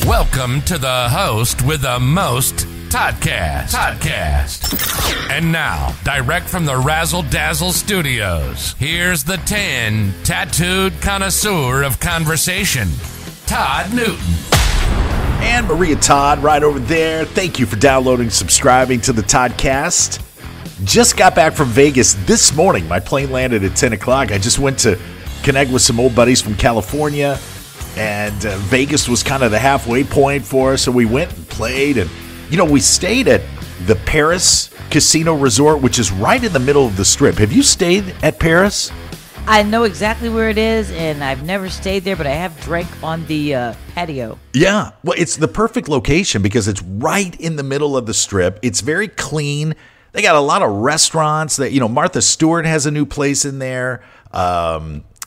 Welcome to the host with the most, Toddcast. And now, direct from the Razzle Dazzle Studios, here's the tan, tattooed connoisseur of conversation, Todd Newton. And Maria Todd right over there. Thank you for downloading and subscribing to the Toddcast. Just got back from Vegas this morning. My plane landed at 10 o'clock. I just went to connect with some old buddies from California. And Vegas was kind of the halfway point for us. So we went and played. And, we stayed at the Paris Casino Resort, which is right in the middle of the Strip. Have you stayed at Paris? I know exactly where it is, and I've never stayed there, but I have drank on the patio. Yeah. Well, it's the perfect location because it's right in the middle of the Strip. It's very clean. They got a lot of restaurants that, Martha Stewart has a new place in there.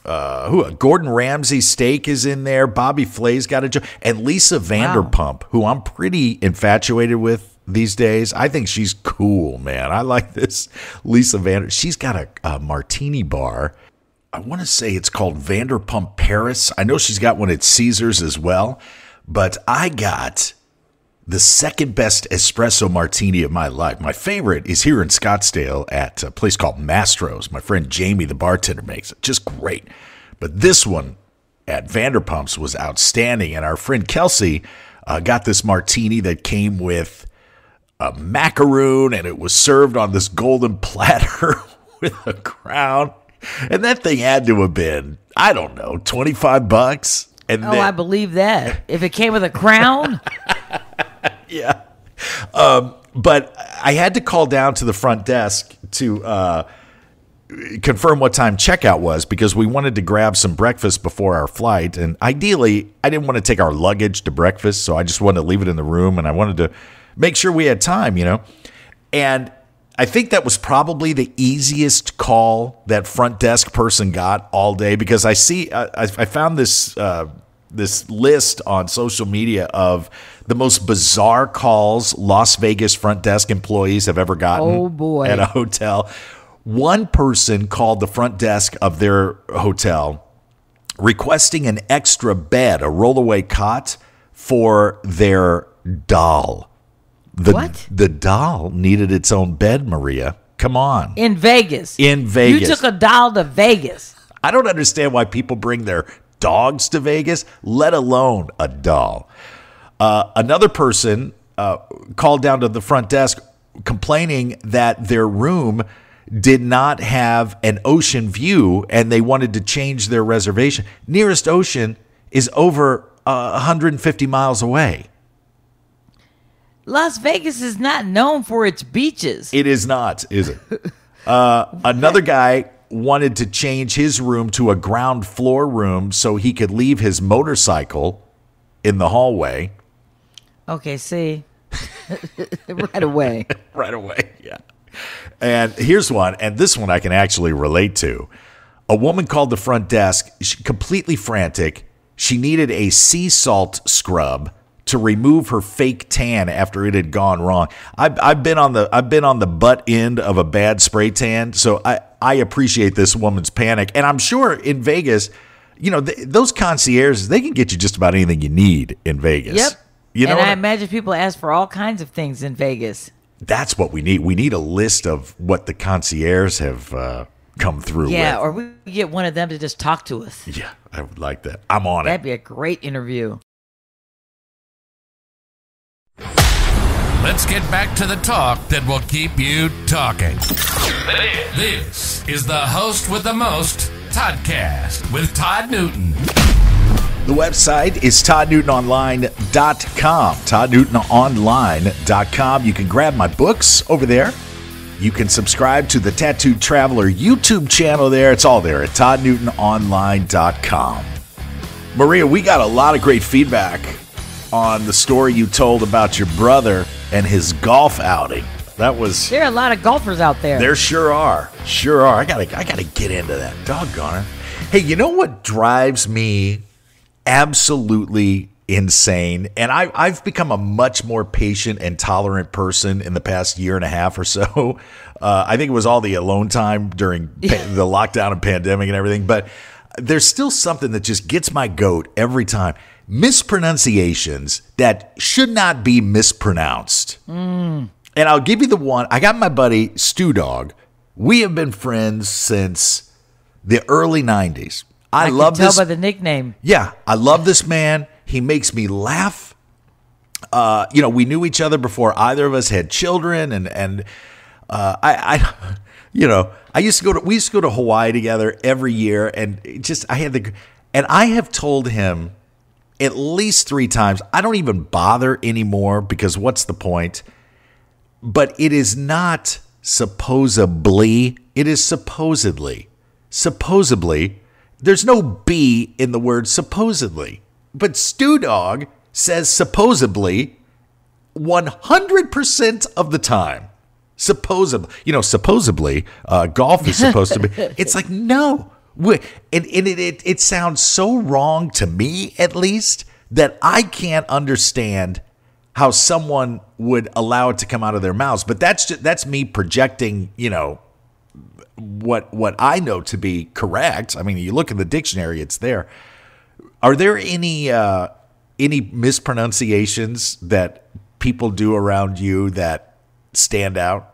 Gordon Ramsay's steak is in there. Bobby Flay's got a job. And Lisa Vanderpump, who I'm pretty infatuated with these days. I think she's cool, man. I like this Lisa Vanderpump. She's got a martini bar. I want to say it's called Vanderpump Paris. I know she's got one at Caesars as well. But I got the second best espresso martini of my life. My favorite is here in Scottsdale at a place called Mastro's. My friend Jamie, the bartender, makes it. Just great. But this one at Vanderpump's was outstanding. And our friend Kelsey got this martini that came with a macaroon, and it was served on this golden platter with a crown. And that thing had to have been, I don't know, $25. And I believe that. If it came with a crown... Yeah. But I had to call down to the front desk to confirm what time checkout was because we wanted to grab some breakfast before our flight. And ideally, I didn't want to take our luggage to breakfast, so I just wanted to leave it in the room, and I wanted to make sure we had time, And I think that was probably the easiest call that front desk person got all day because I found this this list on social media of the most bizarre calls Las Vegas front desk employees have ever gotten at a hotel. One person called the front desk of their hotel requesting an extra bed, a rollaway cot for their doll. What? The doll needed its own bed, Maria. Come on. In Vegas. In Vegas. You took a doll to Vegas. I don't understand why people bring their dogs to Vegas, let alone a doll. Another person called down to the front desk complaining that their room did not have an ocean view and they wanted to change their reservation. Nearest ocean is over 150 miles away. Las Vegas is not known for its beaches. It is not, is it? Another guy wanted to change his room to a ground floor room so he could leave his motorcycle in the hallway. Okay, see. Right away. Right away, yeah. And here's one, and this one I can actually relate to. A woman called the front desk, completely frantic. She needed a sea salt scrub to remove her fake tan after it had gone wrong. I've been on the butt end of a bad spray tan, so I appreciate this woman's panic. And I'm sure in Vegas, those concierges, they can get you just about anything you need in Vegas. Yep. I imagine people ask for all kinds of things in Vegas. That's what we need. We need a list of what the concierges have come through with. Yeah, or we get one of them to just talk to us. Yeah, I would like that. I'm on That'd be a great interview. Let's get back to the talk that will keep you talking. This is the host with the most, Toddcast, with Todd Newton. The website is toddnewtononline.com. toddnewtononline.com. You can grab my books over there. You can subscribe to the Tattooed Traveler YouTube channel there. It's all there at toddnewtononline.com. Maria, we got a lot of great feedback on the story you told about your brother and his golf outing. There are a lot of golfers out there. There sure are. I gotta get into that. Doggone it. Hey, you know what drives me absolutely insane? And I've become a much more patient and tolerant person in the past year and a half or so. I think it was all the alone time during the lockdown and pandemic and everything. But there's still something that just gets my goat every time. mispronunciations that should not be mispronounced. And I'll give you the one. I got my buddy Stu Dog. We have been friends since the early 90s. I love can this. tell by the nickname. Yeah, I love this man. He makes me laugh. We knew each other before either of us had children, and we used to go to Hawaii together every year, and I have told him at least 3 times, I don't even bother anymore because what's the point? But it is not supposedly, it is supposedly. Supposedly, there's no B in the word supposedly. But Stu Dog says supposedly 100% of the time. Supposedly, golf is supposed to be. It's like, no. It sounds so wrong to me, at least, that I can't understand how someone would allow it to come out of their mouths. But that's me projecting, what I know to be correct. I mean, you look in the dictionary, it's there. Are there any mispronunciations that people do around you that stand out?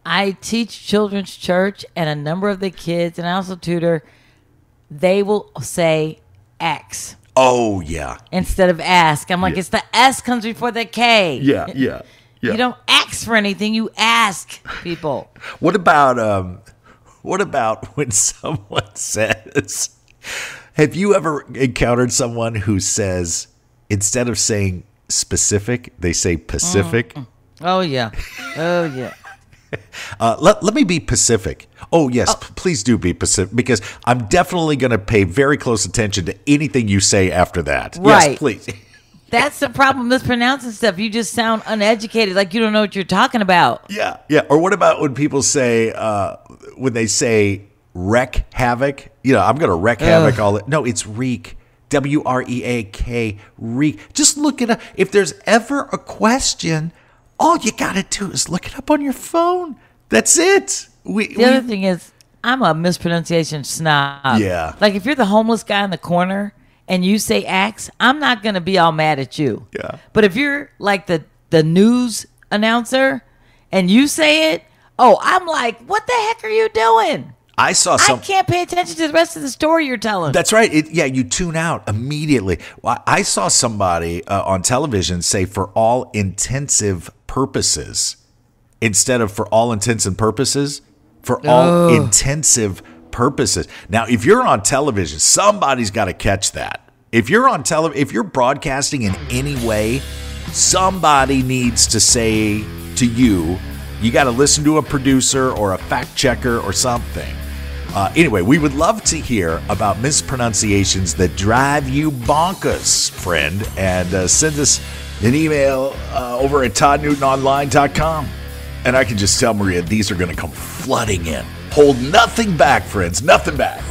I teach children's church, and a number of the kids, and I also tutor, they will say X. Oh, yeah. Instead of ask. I'm like, It's the S comes before the K. Yeah. You don't ask for anything, you ask people. What about when someone says, have you ever encountered someone who says, instead of saying specific, they say Pacific? Oh, yeah. Let me be Pacific. Oh, yes, please do be Pacific, because I'm definitely going to pay very close attention to anything you say after that. Right. Yes, please. That's the problem with mispronouncing stuff. You just sound uneducated, like you don't know what you're talking about. Yeah. Or what about when people say, when they say wreak havoc? I'm going to wreak havoc all it. No, it's wreak. WREAK, wreak. Just look it up. If there's ever a question, all you got to do is look it up on your phone. That's it. The other thing is, I'm a mispronunciation snob. Yeah. Like, if you're the homeless guy in the corner and you say axe, I'm not going to be all mad at you. Yeah. But if you're like the news announcer and you say it, I'm like, what the heck are you doing? I can't pay attention to the rest of the story you're telling. That's right. You tune out immediately. Well, I saw somebody on television say for all intensive purposes instead of for all intents and purposes, for all intensive purposes. Now, if you're on television, somebody's got to catch that. If you're on if you're broadcasting in any way, somebody needs to say to you, you got to listen to a producer or a fact checker or something. Anyway, we would love to hear about mispronunciations that drive you bonkers, friend. And send us an email over at toddnewtononline.com. And I can just tell Maria, these are going to come flooding in. Hold nothing back, friends. Nothing back.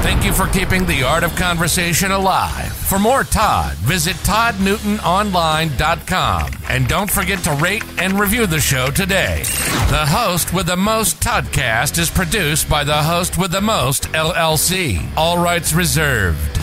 Thank you for keeping the art of conversation alive. For more Todd, visit toddnewtononline.com. And don't forget to rate and review the show today. The Host with the Most Toddcast is produced by the Host with the Most, LLC. All rights reserved.